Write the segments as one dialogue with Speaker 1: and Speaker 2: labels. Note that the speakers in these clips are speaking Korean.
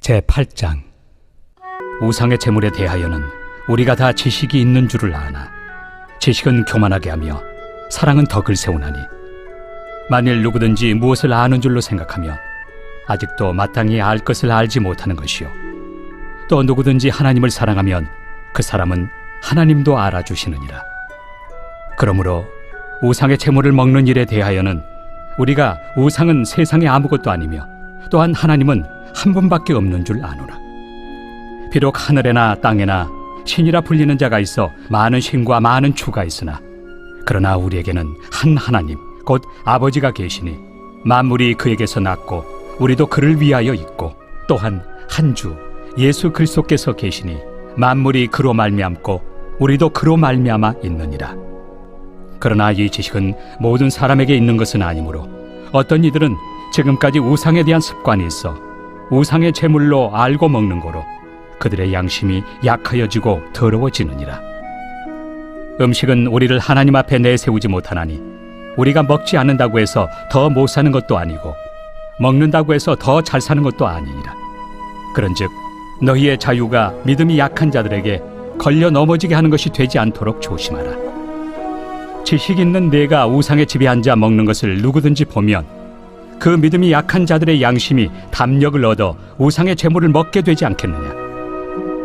Speaker 1: 제8장. 우상의 제물에 대하여는 우리가 다 지식이 있는 줄을 아나 지식은 교만하게 하며 사랑은 덕을 세우나니, 만일 누구든지 무엇을 아는 줄로 생각하며 아직도 마땅히 알 것을 알지 못하는 것이요, 또 누구든지 하나님을 사랑하면 그 사람은 하나님도 알아주시느니라. 그러므로 우상의 제물을 먹는 일에 대하여는 우리가 우상은 세상에 아무것도 아니며 또한 하나님은 한 분밖에 없는 줄 아노라. 비록 하늘에나 땅에나 신이라 불리는 자가 있어 많은 신과 많은 주가 있으나, 그러나 우리에게는 한 하나님 곧 아버지가 계시니 만물이 그에게서 났고 우리도 그를 위하여 있고, 또한 한 주 예수 그리스도께서 계시니 만물이 그로 말미암고 우리도 그로 말미암아 있느니라. 그러나 이 지식은 모든 사람에게 있는 것은 아니므로 어떤 이들은 지금까지 우상에 대한 습관이 있어 우상의 제물로 알고 먹는 거로 그들의 양심이 약하여지고 더러워지느니라. 음식은 우리를 하나님 앞에 내세우지 못하나니, 우리가 먹지 않는다고 해서 더 못 사는 것도 아니고 먹는다고 해서 더 잘 사는 것도 아니니라. 그런즉 너희의 자유가 믿음이 약한 자들에게 걸려 넘어지게 하는 것이 되지 않도록 조심하라. 지식 있는 내가 우상의 집에 앉아 먹는 것을 누구든지 보면 그 믿음이 약한 자들의 양심이 담력을 얻어 우상의 제물을 먹게 되지 않겠느냐.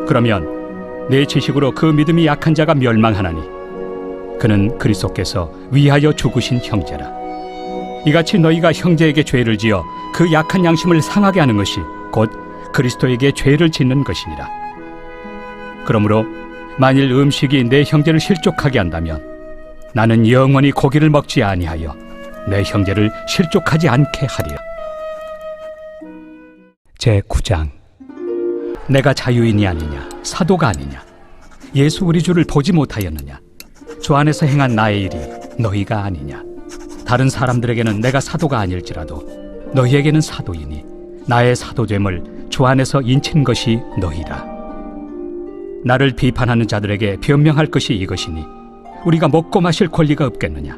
Speaker 1: 그러면 내 지식으로 그 믿음이 약한 자가 멸망하나니, 그는 그리스도께서 위하여 죽으신 형제라. 이같이 너희가 형제에게 죄를 지어 그 약한 양심을 상하게 하는 것이 곧 그리스도에게 죄를 짓는 것이니라. 그러므로 만일 음식이 내 형제를 실족하게 한다면 나는 영원히 고기를 먹지 아니하여 내 형제를 실족하지 않게 하리라. 제9장. 내가 자유인이 아니냐, 사도가 아니냐, 예수 우리 주를 보지 못하였느냐, 주 안에서 행한 나의 일이 너희가 아니냐. 다른 사람들에게는 내가 사도가 아닐지라도 너희에게는 사도이니 나의 사도됨을 주 안에서 인친 것이 너희라. 나를 비판하는 자들에게 변명할 것이 이것이니, 우리가 먹고 마실 권리가 없겠느냐.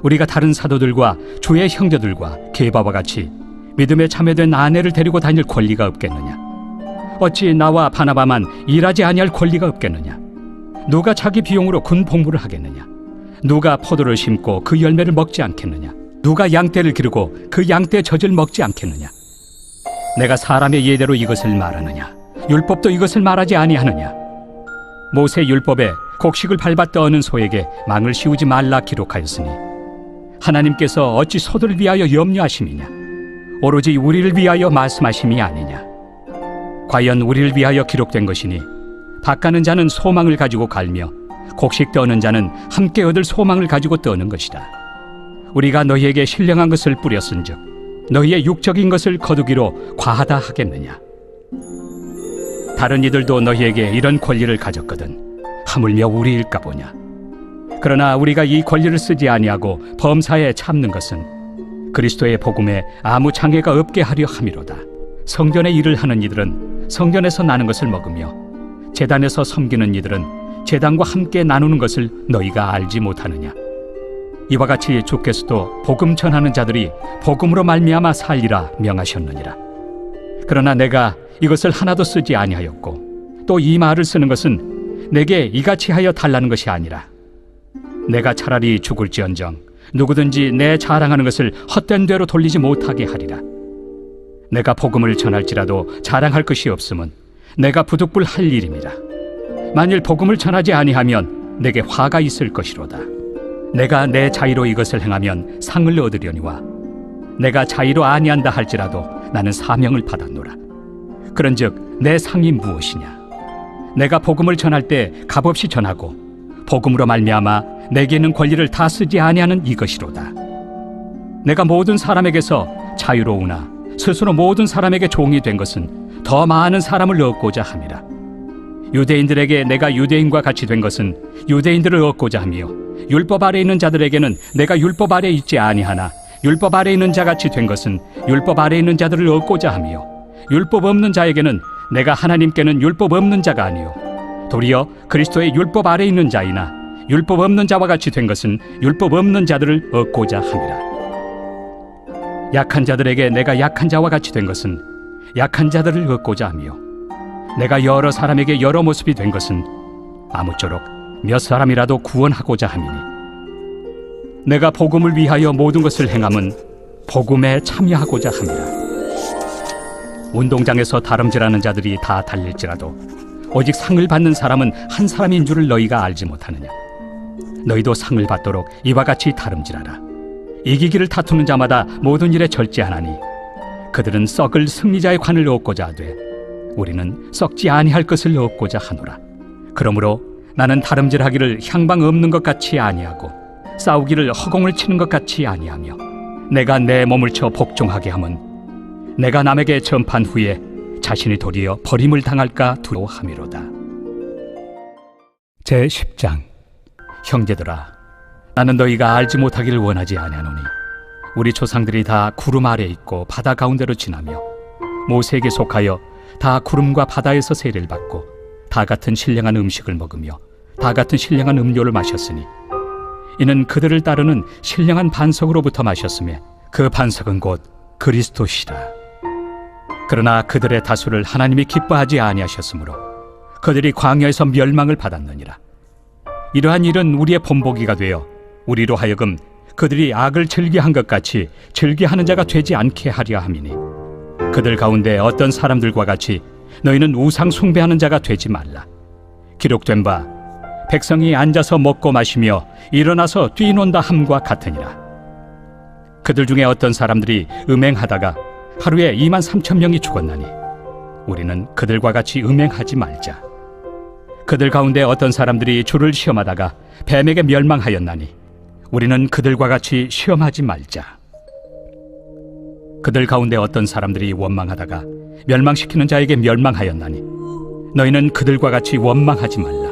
Speaker 1: 우리가 다른 사도들과 주의 형제들과 게바와 같이 믿음에 참여된 아내를 데리고 다닐 권리가 없겠느냐. 어찌 나와 바나바만 일하지 아니할 권리가 없겠느냐. 누가 자기 비용으로 군 복무를 하겠느냐. 누가 포도를 심고 그 열매를 먹지 않겠느냐. 누가 양떼를 기르고 그 양떼 젖을 먹지 않겠느냐. 내가 사람의 예대로 이것을 말하느냐, 율법도 이것을 말하지 아니하느냐. 모세 율법에 곡식을 밟아 떠는 소에게 망을 씌우지 말라 기록하였으니, 하나님께서 어찌 소들을 위하여 염려하심이냐. 오로지 우리를 위하여 말씀하심이 아니냐. 과연 우리를 위하여 기록된 것이니, 밭가는 자는 소망을 가지고 갈며 곡식 떠는 자는 함께 얻을 소망을 가지고 떠는 것이다. 우리가 너희에게 신령한 것을 뿌렸은즉 너희의 육적인 것을 거두기로 과하다 하겠느냐. 다른 이들도 너희에게 이런 권리를 가졌거든 하물며 우리일까 보냐. 그러나 우리가 이 권리를 쓰지 아니하고 범사에 참는 것은 그리스도의 복음에 아무 장애가 없게 하려 함이로다. 성전의 일을 하는 이들은 성전에서 나는 것을 먹으며 제단에서 섬기는 이들은 제단과 함께 나누는 것을 너희가 알지 못하느냐. 이와 같이 주께서도 복음 전하는 자들이 복음으로 말미암아 살리라 명하셨느니라. 그러나 내가 이것을 하나도 쓰지 아니하였고, 또 이 말을 쓰는 것은 내게 이같이 하여 달라는 것이 아니라, 내가 차라리 죽을지언정 누구든지 내 자랑하는 것을 헛된 대로 돌리지 못하게 하리라. 내가 복음을 전할지라도 자랑할 것이 없음은 내가 부득불 할 일임이라. 만일 복음을 전하지 아니하면 내게 화가 있을 것이로다. 내가 내 자의로 이것을 행하면 상을 얻으려니와, 내가 자의로 아니한다 할지라도 나는 사명을 받았노라. 그런즉 내 상이 무엇이냐. 내가 복음을 전할 때 값없이 전하고 복음으로 말미암아 내게 있는 권리를 다 쓰지 아니하는 이것이로다. 내가 모든 사람에게서 자유로우나 스스로 모든 사람에게 종이 된 것은 더 많은 사람을 얻고자 함이라. 유대인들에게 내가 유대인과 같이 된 것은 유대인들을 얻고자 하며, 율법 아래 있는 자들에게는 내가 율법 아래 있지 아니하나 율법 아래 있는 자같이 된 것은 율법 아래 있는 자들을 얻고자 하며, 율법 없는 자에게는 내가 하나님께는 율법 없는 자가 아니요 도리어 그리스도의 율법 아래 있는 자이나, 율법 없는 자와 같이 된 것은 율법 없는 자들을 얻고자 함이라. 약한 자들에게 내가 약한 자와 같이 된 것은 약한 자들을 얻고자 하며 내가 여러 사람에게 여러 모습이 된 것은 아무쪼록 몇 사람이라도 구원하고자 함이니 내가 복음을 위하여 모든 것을 행함은 복음에 참여하고자 함이라. 운동장에서 다름질하는 자들이 다 달릴지라도 오직 상을 받는 사람은 한 사람인 줄을 너희가 알지 못하느냐. 너희도 상을 받도록 이와 같이 다름질하라. 이기기를 다투는 자마다 모든 일에 절제하나니 그들은 썩을 승리자의 관을 얻고자 하되 우리는 썩지 아니할 것을 얻고자 하노라. 그러므로 나는 다름질하기를 향방 없는 것 같이 아니하고 싸우기를 허공을 치는 것 같이 아니하며 내가 내 몸을 쳐 복종하게 함은 내가 남에게 전판 후에 자신이 도리어 버림을 당할까 두려워함이로다. 제10장. 형제들아, 나는 너희가 알지 못하기를 원하지 아니하노니 우리 조상들이 다 구름 아래 있고 바다 가운데로 지나며 모세에게 속하여 다 구름과 바다에서 세례를 받고 다 같은 신령한 음식을 먹으며 다 같은 신령한 음료를 마셨으니 이는 그들을 따르는 신령한 반석으로부터 마셨으며 그 반석은 곧 그리스도시라. 그러나 그들의 다수를 하나님이 기뻐하지 아니하셨으므로 그들이 광야에서 멸망을 받았느니라. 이러한 일은 우리의 본보기가 되어 우리로 하여금 그들이 악을 즐겨한 것 같이 즐겨하는 자가 되지 않게 하려 함이니 그들 가운데 어떤 사람들과 같이 너희는 우상 숭배하는 자가 되지 말라. 기록된 바 백성이 앉아서 먹고 마시며 일어나서 뛰논다 함과 같으니라. 그들 중에 어떤 사람들이 음행하다가 하루에 23,000명이 죽었나니 우리는 그들과 같이 음행하지 말자. 그들 가운데 어떤 사람들이 주를 시험하다가 뱀에게 멸망하였나니 우리는 그들과 같이 시험하지 말자. 그들 가운데 어떤 사람들이 원망하다가 멸망시키는 자에게 멸망하였나니 너희는 그들과 같이 원망하지 말라.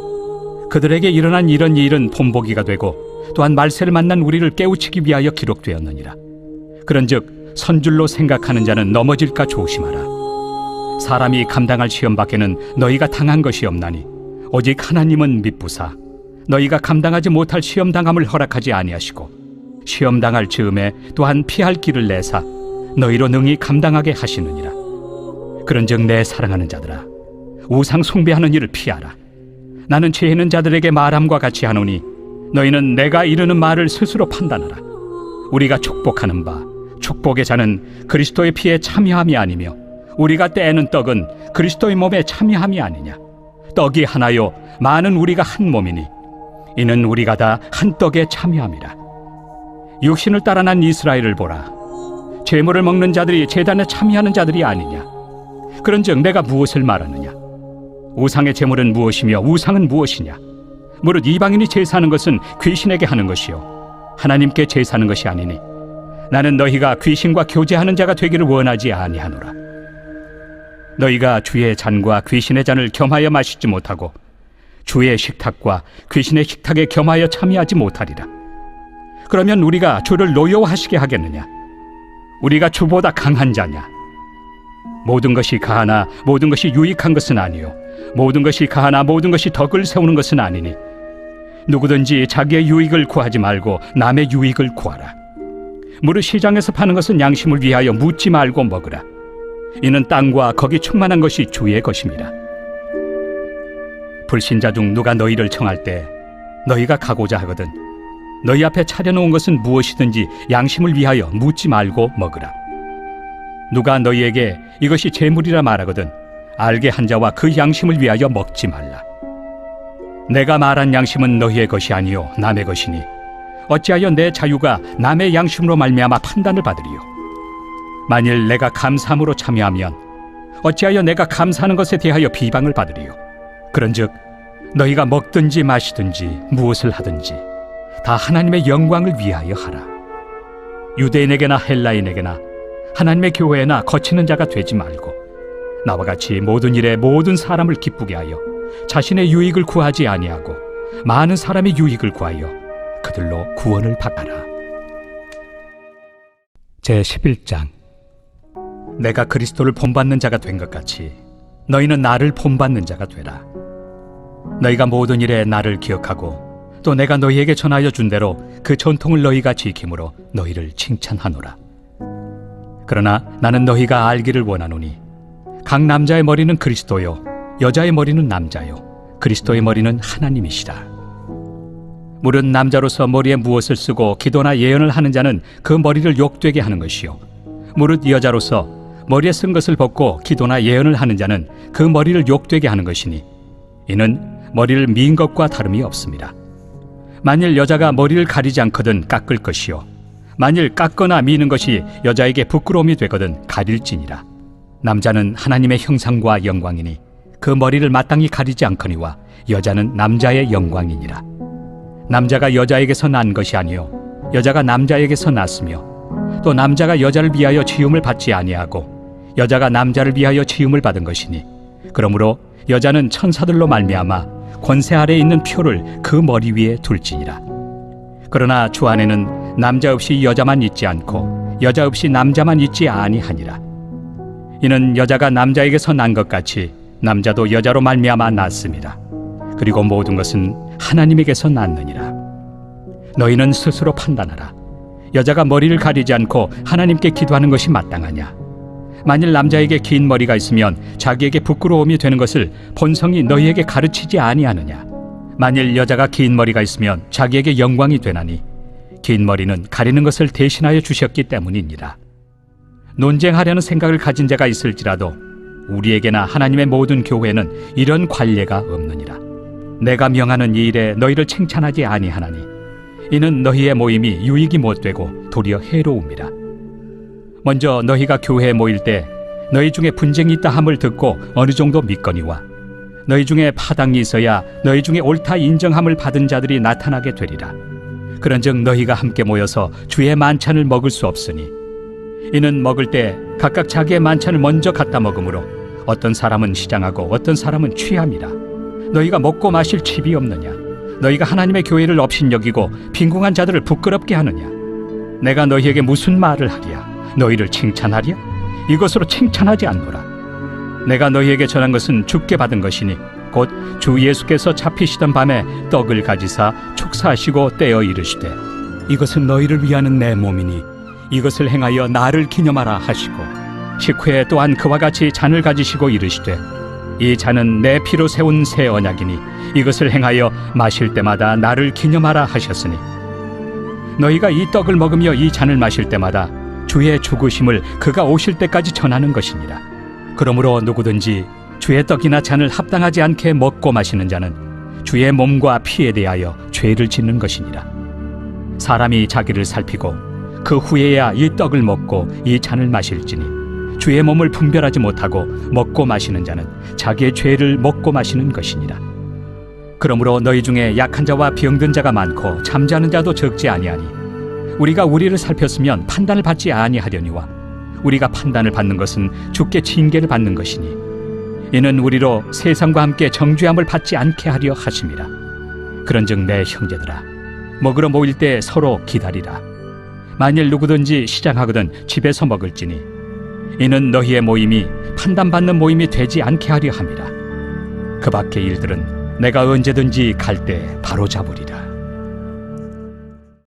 Speaker 1: 그들에게 일어난 이런 일은 본보기가 되고 또한 말세를 만난 우리를 깨우치기 위하여 기록되었느니라. 그런즉 선줄로 생각하는 자는 넘어질까 조심하라. 사람이 감당할 시험 밖에는 너희가 당한 것이 없나니 오직 하나님은 미쁘사 너희가 감당하지 못할 시험 당함을 허락하지 아니하시고 시험 당할 즈음에 또한 피할 길을 내사 너희로 능히 감당하게 하시느니라. 그런즉 내 사랑하는 자들아, 우상 숭배하는 일을 피하라. 나는 죄 있는 자들에게 말함과 같이 하노니 너희는 내가 이르는 말을 스스로 판단하라. 우리가 축복하는 바 축복의 자는 그리스도의 피에 참여함이 아니며 우리가 떼는 떡은 그리스도의 몸에 참여함이 아니냐. 떡이 하나요 많은 우리가 한 몸이니 이는 우리가 다 한 떡에 참여함이라. 육신을 따라 난 이스라엘을 보라. 제물을 먹는 자들이 제단에 참여하는 자들이 아니냐. 그런즉 내가 무엇을 말하느냐. 우상의 제물은 무엇이며 우상은 무엇이냐. 무릇 이방인이 제사하는 것은 귀신에게 하는 것이요 하나님께 제사하는 것이 아니니 나는 너희가 귀신과 교제하는 자가 되기를 원하지 아니하노라. 너희가 주의 잔과 귀신의 잔을 겸하여 마시지 못하고 주의 식탁과 귀신의 식탁에 겸하여 참여하지 못하리라. 그러면 우리가 주를 노여워하시게 하겠느냐. 우리가 주보다 강한 자냐. 모든 것이 가하나 모든 것이 유익한 것은 아니요 모든 것이 가하나 모든 것이 덕을 세우는 것은 아니니 누구든지 자기의 유익을 구하지 말고 남의 유익을 구하라. 무릇 시장에서 파는 것은 양심을 위하여 묻지 말고 먹으라. 이는 땅과 거기 충만한 것이 주의 것입니다. 불신자 중 누가 너희를 청할 때 너희가 가고자 하거든 너희 앞에 차려놓은 것은 무엇이든지 양심을 위하여 묻지 말고 먹으라. 누가 너희에게 이것이 제물이라 말하거든 알게 한 자와 그 양심을 위하여 먹지 말라. 내가 말한 양심은 너희의 것이 아니요 남의 것이니 어찌하여 내 자유가 남의 양심으로 말미암아 판단을 받으리요. 만일 내가 감사함으로 참여하면 어찌하여 내가 감사하는 것에 대하여 비방을 받으리요. 그런즉 너희가 먹든지 마시든지 무엇을 하든지 다 하나님의 영광을 위하여 하라. 유대인에게나 헬라인에게나 하나님의 교회나 거치는 자가 되지 말고 나와 같이 모든 일에 모든 사람을 기쁘게 하여 자신의 유익을 구하지 아니하고 많은 사람의 유익을 구하여 그들로 구원을 받아라. 제11장. 내가 그리스도를 본받는 자가 된 것 같이 너희는 나를 본받는 자가 되라. 너희가 모든 일에 나를 기억하고 또 내가 너희에게 전하여 준 대로 그 전통을 너희가 지킴으로 너희를 칭찬하노라. 그러나 나는 너희가 알기를 원하노니 각 남자의 머리는 그리스도요 여자의 머리는 남자요 그리스도의 머리는 하나님이시라. 무릇 남자로서 머리에 무엇을 쓰고 기도나 예언을 하는 자는 그 머리를 욕되게 하는 것이요 무릇 여자로서 머리에 쓴 것을 벗고 기도나 예언을 하는 자는 그 머리를 욕되게 하는 것이니 이는 머리를 미인 것과 다름이 없습니다. 만일 여자가 머리를 가리지 않거든 깎을 것이요 만일 깎거나 미는 것이 여자에게 부끄러움이 되거든 가릴지니라. 남자는 하나님의 형상과 영광이니 그 머리를 마땅히 가리지 않거니와 여자는 남자의 영광이니라. 남자가 여자에게서 난 것이 아니요 여자가 남자에게서 났으며 또 남자가 여자를 위하여 지음을 받지 아니하고 여자가 남자를 위하여 지음을 받은 것이니 그러므로 여자는 천사들로 말미암아 권세 아래에 있는 표를 그 머리 위에 둘지니라. 그러나 주 안에는 남자 없이 여자만 있지 않고 여자 없이 남자만 있지 아니하니라. 이는 여자가 남자에게서 난 것 같이 남자도 여자로 말미암아 났습니다. 그리고 모든 것은 하나님에게서 났느니라. 너희는 스스로 판단하라. 여자가 머리를 가리지 않고 하나님께 기도하는 것이 마땅하냐? 만일 남자에게 긴 머리가 있으면 자기에게 부끄러움이 되는 것을 본성이 너희에게 가르치지 아니하느냐? 만일 여자가 긴 머리가 있으면 자기에게 영광이 되나니 긴 머리는 가리는 것을 대신하여 주셨기 때문이니라. 논쟁하려는 생각을 가진 자가 있을지라도 우리에게나 하나님의 모든 교회는 이런 관례가 없느니라. 내가 명하는 이 일에 너희를 칭찬하지 아니하나니 이는 너희의 모임이 유익이 못되고 도리어 해로움이라. 먼저 너희가 교회에 모일 때 너희 중에 분쟁이 있다 함을 듣고 어느 정도 믿거니와 너희 중에 파당이 있어야 너희 중에 옳다 인정함을 받은 자들이 나타나게 되리라. 그런즉 너희가 함께 모여서 주의 만찬을 먹을 수 없으니 이는 먹을 때 각각 자기의 만찬을 먼저 갖다 먹으므로 어떤 사람은 시장하고 어떤 사람은 취함이라. 너희가 먹고 마실 칩이 없느냐? 너희가 하나님의 교회를 업신여기고 빈궁한 자들을 부끄럽게 하느냐? 내가 너희에게 무슨 말을 하랴? 너희를 칭찬하랴? 이것으로 칭찬하지 않노라. 내가 너희에게 전한 것은 주께 받은 것이니 곧 주 예수께서 잡히시던 밤에 떡을 가지사 축사하시고 떼어 이르시되 이것은 너희를 위하는 내 몸이니 이것을 행하여 나를 기념하라 하시고 식후에 또한 그와 같이 잔을 가지시고 이르시되 이 잔은 내 피로 세운 새 언약이니 이것을 행하여 마실 때마다 나를 기념하라 하셨으니 너희가 이 떡을 먹으며 이 잔을 마실 때마다 주의 죽으심을 그가 오실 때까지 전하는 것이니라. 그러므로 누구든지 주의 떡이나 잔을 합당하지 않게 먹고 마시는 자는 주의 몸과 피에 대하여 죄를 짓는 것이니라. 사람이 자기를 살피고 그 후에야 이 떡을 먹고 이 잔을 마실지니 주의 몸을 분별하지 못하고 먹고 마시는 자는 자기의 죄를 먹고 마시는 것이니라. 그러므로 너희 중에 약한 자와 병든 자가 많고 잠자는 자도 적지 아니하니 우리가 우리를 살폈으면 판단을 받지 아니하려니와 우리가 판단을 받는 것은 주께 징계를 받는 것이니 이는 우리로 세상과 함께 정죄함을 받지 않게 하려 하심이라. 그런즉 내 형제들아 먹으러 모일 때 서로 기다리라. 만일 누구든지 시장하거든 집에서 먹을지니 이는 너희의 모임이 판단받는 모임이 되지 않게 하려 함이라. 그 밖의 일들은 내가 언제든지 갈 때 바로잡으리라.